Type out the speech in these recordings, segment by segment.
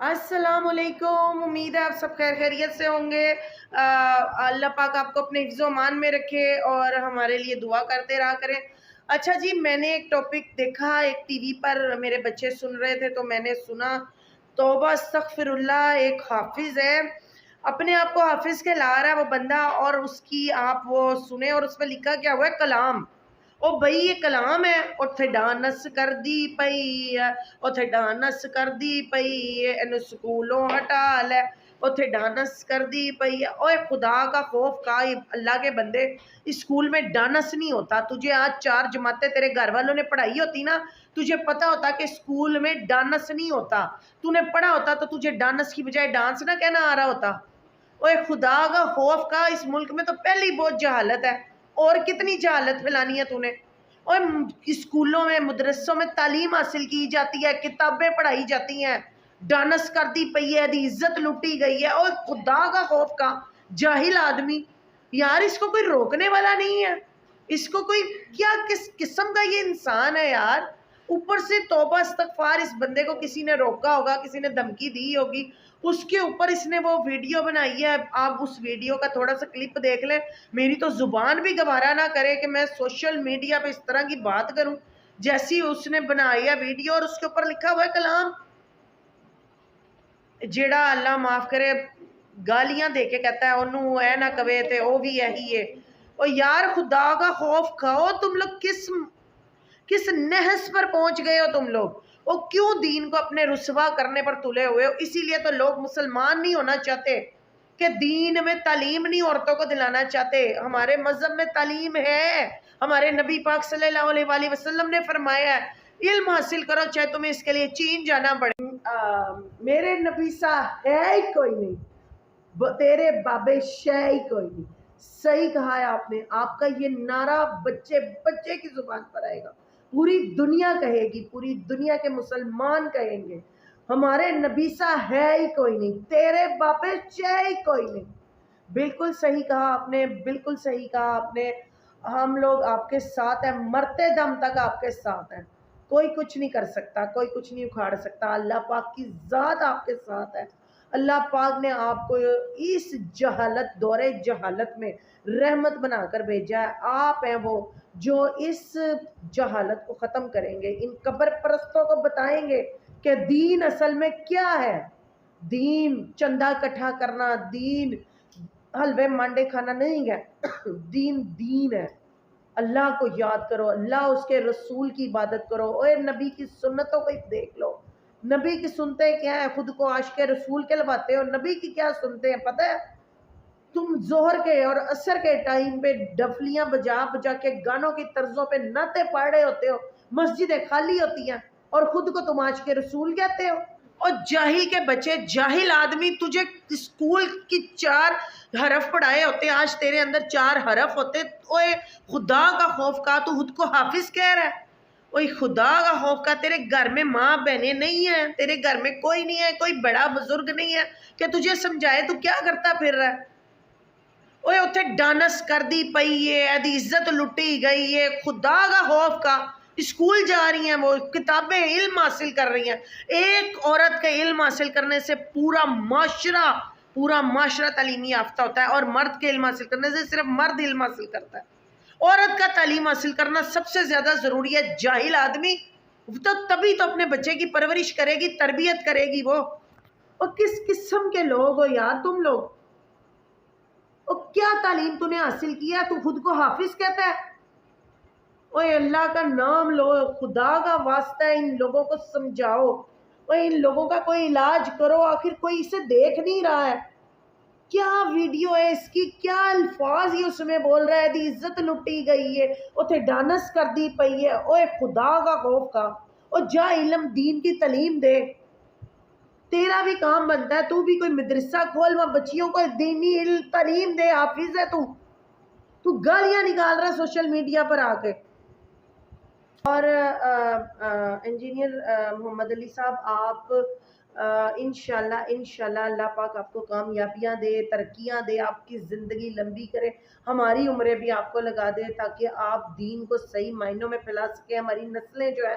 السلام علیکم، امید ہے آپ سب خیر خیریت سے ہوں گے۔ اللہ پاک آپ کو اپنے حفظ و امان میں رکھے اور ہمارے لیے دعا کرتے رہا کریں۔ اچھا جی، میں نے ایک ٹاپک دیکھا ایک ٹی وی پر، میرے بچے سن رہے تھے تو میں نے سنا، توبہ استغفر اللہ، ایک حافظ ہے اپنے آپ کو حافظ کہلا رہا ہے وہ بندہ، اور اس کی آپ وہ سنیں، اور اس پہ لکھا کیا ہوا ہے کلام۔ او بھئی یہ کلام ہے، اوتھے ڈانس کر دی پئی ہے، اوتھے ڈانس کر دی پئی ہے، اینو سکولوں ہٹا لے، اوتھے ڈانس کر دی پئی ہے۔ اوے خدا کا خوف کا، اللہ کے بندے، اسکول میں ڈانس نہیں ہوتا۔ تجھے آج 4 جماعتیں تیرے گھر والوں نے پڑھائی ہوتی نا، تجھے پتا ہوتا کہ اسکول میں ڈانس نہیں ہوتا، تو نے پڑھا ہوتا تو تجھے ڈانس کی بجائے ڈانس نہ کہنا آ رہا ہوتا۔ اوے خدا کا خوف کا، اس ملک میں تو پہلی بہت جہالت ہے، اور کتنی جہالت پھیلانی ہے تو نے۔ اور اسکولوں میں مدرسوں میں تعلیم حاصل کی جاتی ہے، کتابیں پڑھائی جاتی ہیں، ڈانس کر دی پئی ہے، دی عزت لوٹی گئی ہے۔ اور خدا کا خوف کا جاہل آدمی، یار اس کو کوئی روکنے والا نہیں ہے، اس کو کوئی کیا کس قسم کا یہ انسان ہے یار۔ اوپر سے توبہ استغفار، اس بندے کو کسی نے روکا ہوگا، کسی نے دھمکی دی ہوگی، اس کے اوپر اس نے وہ ویڈیو بنائی ہے۔ آپ اس ویڈیو کا تھوڑا سا کلپ دیکھ لیں، میری تو زبان بھی گوارا نہ کرے کہ میں سوشل میڈیا پہ اس طرح کی بات کروں جیسی اس نے بنائی ہے ویڈیو، اور اس کے اوپر لکھا ہوا ہے کلام، جیڑا اللہ معاف کرے گالیاں دے کے کہتا ہے انہوں اے نہ کوے تے او بھی یہی ہے۔ اور یار خدا کا خوف کھاؤ، تم لوگ کس نحس پر پہنچ گئے ہو تم لوگ، اور کیوں دین کو اپنے رسوا کرنے پر تلے ہوئے ہو۔ اسی لیے تو لوگ مسلمان نہیں ہونا چاہتے کہ دین میں تعلیم نہیں عورتوں کو دلانا چاہتے۔ ہمارے مذہب میں تعلیم ہے، ہمارے نبی پاک صلی اللہ علیہ وآلہ وسلم نے فرمایا ہے علم حاصل کرو چاہے تمہیں اس کے لیے چین جانا پڑے۔ میرے نبی سا ہے ہی کوئی نہیں، تیرے بابے شے ہی کوئی نہیں۔ صحیح کہا ہے آپ نے، آپ کا یہ نعرہ بچے بچے کی زبان پر آئے گا، پوری دنیا کہے گی، پوری دنیا کے مسلمان کہیں گے ہمارے نبی سا ہے ہی کوئی نہیں، تیرے باپے شے ہی کوئی نہیں۔ بالکل صحیح کہا آپ نے، بالکل صحیح کہا آپ نے۔ ہم لوگ آپ کے ساتھ ہیں، مرتے دم تک آپ کے ساتھ ہیں، کوئی کچھ نہیں کر سکتا، کوئی کچھ نہیں اکھاڑ سکتا۔ اللہ پاک کی ذات آپ کے ساتھ ہے۔ اللہ پاک نے آپ کو اس جہالت، دور جہالت میں رحمت بنا کر بھیجا ہے۔ آپ ہیں وہ جو اس جہالت کو ختم کریں گے، ان قبر پرستوں کو بتائیں گے کہ دین اصل میں کیا ہے۔ دین چندہ اکٹھا کرنا، دین حلوے مانڈے کھانا نہیں ہے، دین دین ہے۔ اللہ کو یاد کرو، اللہ اس کے رسول کی عبادت کرو، اور نبی کی سنتوں کو دیکھ لو۔ نبی کی سنتے کیا ہے؟ خود کو عاشق رسول کہلواتے ہو، نبی کی کیا سنتے ہیں پتہ ہے؟ تم ظہر کے اور عصر کے ٹائم پہ ڈفلیاں بجا بجا کے گانوں کی طرزوں پہ نعتیں پڑھ رہے ہوتے ہو، مسجدیں خالی ہوتی ہیں، اور خود کو تم عاشق رسول کہتے ہو۔ اور جاہل کے بچے، جاہل آدمی، تجھے اسکول کی 4 حرف پڑھائے ہوتے، آج تیرے اندر 4 حرف ہوتے، اوے خدا کا خوف کا، تو خود کو حافظ کہہ رہا ہے۔ اوے خدا کا خوف کا، تیرے گھر میں ماں بہنیں نہیں ہیں، تیرے گھر میں کوئی نہیں ہے، کوئی بڑا بزرگ نہیں ہے کہ تجھے سمجھائے، تو کیا کرتا پھر رہا ہے؟ اوے اتھے ڈانس کر دی پئی ہے، ایدی عزت لٹی گئی ہے، خدا کا خوف کا۔ اسکول جا رہی ہیں، وہ کتابیں علم حاصل کر رہی ہیں۔ ایک عورت کے علم حاصل کرنے سے پورا معاشرہ تعلیمی یافتہ ہوتا ہے، اور مرد کے علم حاصل کرنے سے صرف مرد علم حاصل کرتا ہے۔ عورت کا تعلیم حاصل کرنا سب سے زیادہ ضروری ہے۔ جاہل آدمی تو تبھی تو اپنے بچے کی پرورش کرے گی، تربیت کرے گی وہ۔ اور کس قسم کے لوگ ہو یار تم لوگ؟ اور کیا تعلیم تو نے حاصل کیا؟ تو خود کو حافظ کہتا ہے؟ اوے اللہ کا نام لو، خدا کا واسطہ ہے، ان لوگوں کو سمجھاؤ، اور ان لوگوں کا کوئی علاج کرو، آخر کوئی اسے دیکھ نہیں رہا ہے۔ کیا ویڈیو ہے اس کی، کیا الفاظ ہی اس میں بول رہا ہے، دی عزت لٹی گئی ہے، اتھے ڈانس کر دی پئی ہے۔ اوے خدا کا خوف کا، اور جا علم دین کی تعلیم دے، تیرا بھی کام بنتا ہے، تو بھی کوئی مدرسہ کھول، وہاں بچیوں کو دینی تعلیم دے، حافظ ہے تو گالیاں نکال رہا ہے سوشل میڈیا پر آ کے۔ اور انجینئر محمد علی صاحب، آپ انشاءاللہ اللہ پاک آپ کو کامیابیاں دے، ترقیاں دے، آپ کی زندگی لمبی کرے، ہماری عمریں بھی آپ کو لگا دے، تاکہ آپ دین کو صحیح معنوں میں پھیلا سکیں، ہماری نسلیں جو ہے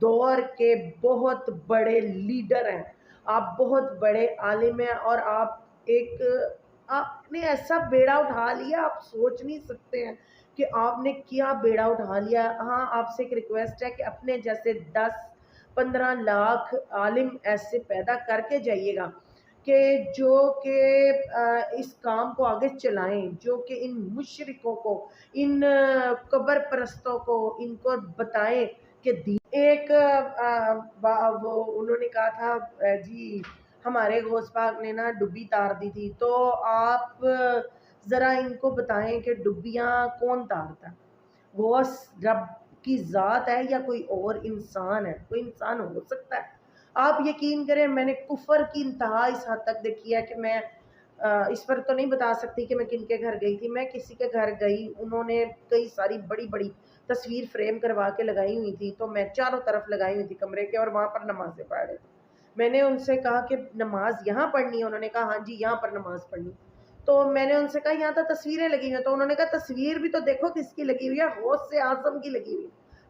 دور کے بہت بڑے لیڈر ہیں، آپ بہت بڑے عالم ہیں، اور آپ نے ایسا بیڑا اٹھا لیا، آپ سوچ نہیں سکتے ہیں کہ آپ نے کیا بیڑا اٹھا لیا۔ ہاں، آپ سے ایک ریکویسٹ ہے کہ اپنے جیسے 10-15 لاکھ عالم ایسے پیدا کر کے جائیے گا کہ جو کہ اس کام کو آگے چلائیں، جو کہ ان مشرکوں کو، ان قبر پرستوں کو، ان کو بتائیں کہ ایک وہ انہوں نے کہا تھا جی ہمارے غوث پاک نے نا ڈبی تار دی تھی، تو آپ ذرا ان کو بتائیں کہ ڈبیاں کون تارتا ہے؟ غوث رب کی ذات ہے یا کوئی اور انسان ہے؟ کوئی انسان ہو سکتا ہے؟ آپ یقین کریں، میں نے کفر کی انتہا اس حد تک دیکھی ہے کہ میں اس پر تو نہیں بتا سکتی کہ میں کن کے گھر گئی تھی۔ میں کسی کے گھر گئی، انہوں نے کئی ساری بڑی بڑی تصویر فریم کروا کے لگائی ہوئی تھی، تو میں چاروں طرف لگائی ہوئی تھی کمرے کے، اور وہاں پر نمازیں پڑھ رہے تھے۔ میں نے ان سے کہا کہ نماز یہاں پڑھنی ہے؟ انہوں نے کہا ہاں جی یہاں پر نماز پڑھنی۔ تو میں نے ان سے کہا یہاں تو تصویریں لگی ہوئی ہیں، تو انہوں نے کہا تصویر بھی تو دیکھو کس کی لگی ہوئی ہے، غوث اعظم کی لگی ہوئی۔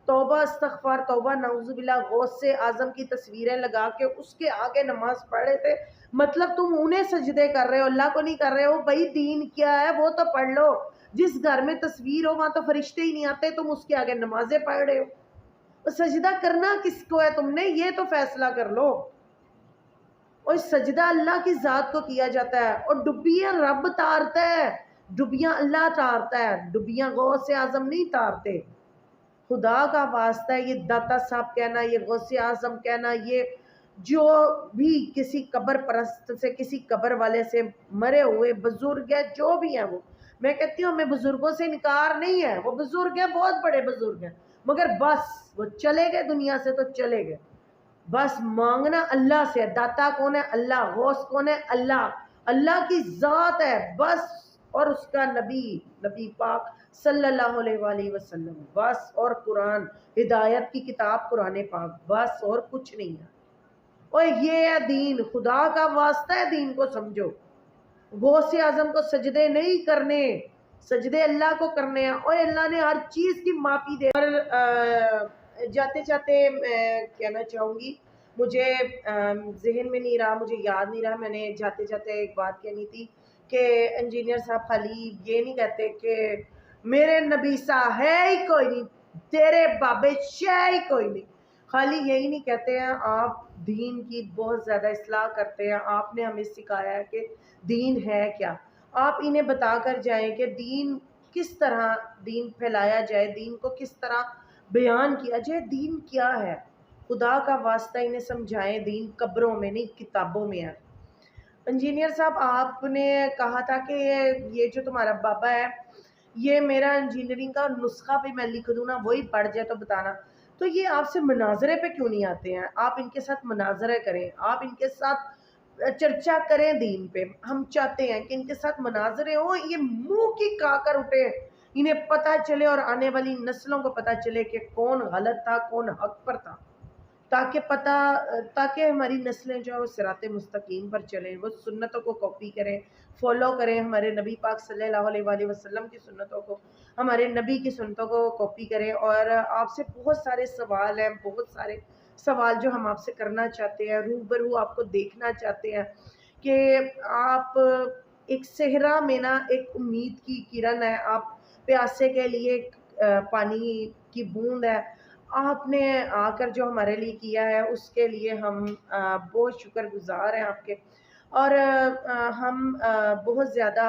توبہ استغفار توبہ نعوذ باللہ، غوث اعظم کی تصویریں لگا کے اس کے آگے نماز پڑھ رہے تھے۔ مطلب تم انہیں سجدے کر رہے ہو، اللہ کو نہیں کر رہے ہو؟ بھائی دین کیا ہے وہ تو پڑھ لو۔ جس گھر میں تصویر ہو وہاں تو فرشتے ہی نہیں آتے، تم اس کے آگے نمازیں پڑھ رہے ہو۔ سجدہ کرنا کس کو ہے تم نے؟ یہ تو فیصلہ کر لو۔ اور سجدہ اللہ کی ذات کو کیا جاتا ہے، اور ڈبیاں رب تارتا ہے، ڈبیاں اللہ تارتا ہے، ڈبیاں غوث اعظم نہیں تارتے۔ خدا کا واسطہ ہے، یہ داتا صاحب کہنا، یہ غوث اعظم کہنا، یہ جو بھی کسی قبر پرست سے، کسی قبر والے سے مرے ہوئے بزرگ ہے، جو بھی ہیں وہ، میں کہتی ہوں ہمیں بزرگوں سے انکار نہیں ہے، وہ بزرگ ہیں، بہت بڑے بزرگ ہیں، مگر بس وہ چلے گئے دنیا سے تو چلے گئے۔ بس مانگنا اللہ سے ہے۔ داتا کون ہے؟ اللہ۔ غوث کون ہے؟ اللہ۔ اللہ کی ذات ہے بس، اور اس کا نبی پاک صلی اللہ علیہ وآلہ وسلم بس، اور قرآن، ہدایت کی کتاب قرآن پاک بس، اور کچھ نہیں ہے۔ اور یہ ہے دین، خدا کا واسطہ ہے دین کو سمجھو۔ غوث اعظم کو سجدے نہیں کرنے، سجدے اللہ کو کرنے ہیں، اور اللہ نے ہر چیز کی معافی دے۔ اور جاتے جاتے میں کہنا چاہوں گی، مجھے ذہن میں نہیں رہا، مجھے یاد نہیں رہا، میں نے جاتے جاتے ایک بات کہنی تھی کہ انجینئر صاحب خالی یہ نہیں کہتے کہ میرے نبی سا ہے ہی کوئی نہیں، تیرے بابے شے ہی کوئی نہیں، خالی یہی نہیں کہتے ہیں، آپ دین کی بہت زیادہ اصلاح کرتے ہیں۔ آپ نے ہمیں سکھایا ہے کہ دین ہے کیا، آپ انہیں بتا کر جائیں کہ دین کس طرح دین پھیلایا جائے، دین کو کس طرح بیان کیا جائے، دین کیا ہے، خدا کا واسطہ انہیں سمجھائیں۔ دین قبروں میں نہیں کتابوں میں ہے۔ انجینئر صاحب آپ نے کہا تھا کہ یہ جو تمہارا بابا ہے، یہ میرا انجینئرنگ کا نسخہ بھی میں لکھ دوں نا، وہی پڑھ جائے تو بتانا۔ تو یہ آپ سے مناظرے پہ کیوں نہیں آتے ہیں؟ آپ ان کے ساتھ مناظرے کریں، آپ ان کے ساتھ چرچا کریں دین پہ۔ ہم چاہتے ہیں کہ ان کے ساتھ مناظرے ہوں، یہ منہ کی کاکر اٹھے، انہیں پتہ چلے اور آنے والی نسلوں کو پتہ چلے کہ کون غلط تھا، کون حق پر تھا، تاکہ ہماری نسلیں جو ہے وہ صراط مستقیم پر چلیں، وہ سنتوں کو کاپی کریں، فالو کریں، ہمارے نبی پاک صلی اللہ علیہ وآلہ وسلم کی سنتوں کو، ہمارے نبی کی سنتوں کو کاپی کریں۔ اور آپ سے بہت سارے سوال ہیں، بہت سارے سوال جو ہم آپ سے کرنا چاہتے ہیں، روبرو آپ کو دیکھنا چاہتے ہیں کہ آپ ایک صحرا میں نا ایک امید کی کرن ہے، آپ پیاسے کے لیے پانی کی بوند ہے، آپ نے آ کر جو ہمارے لیے کیا ہے اس کے لیے ہم بہت شکر گزار ہیں آپ کے، اور ہم بہت زیادہ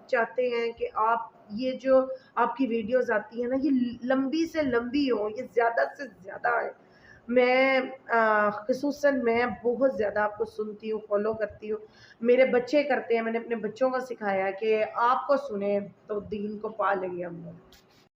چاہتے ہیں کہ آپ یہ جو آپ کی ویڈیوز آتی ہیں نا، یہ لمبی سے لمبی ہوں، یہ زیادہ سے زیادہ ہے۔ میں خصوصاً میں بہت زیادہ آپ کو سنتی ہوں، فالو کرتی ہوں، میرے بچے کرتے ہیں، میں نے اپنے بچوں کو سکھایا ہے کہ آپ کو سنیں تو دین کو پا لیں گے ہم لوگ۔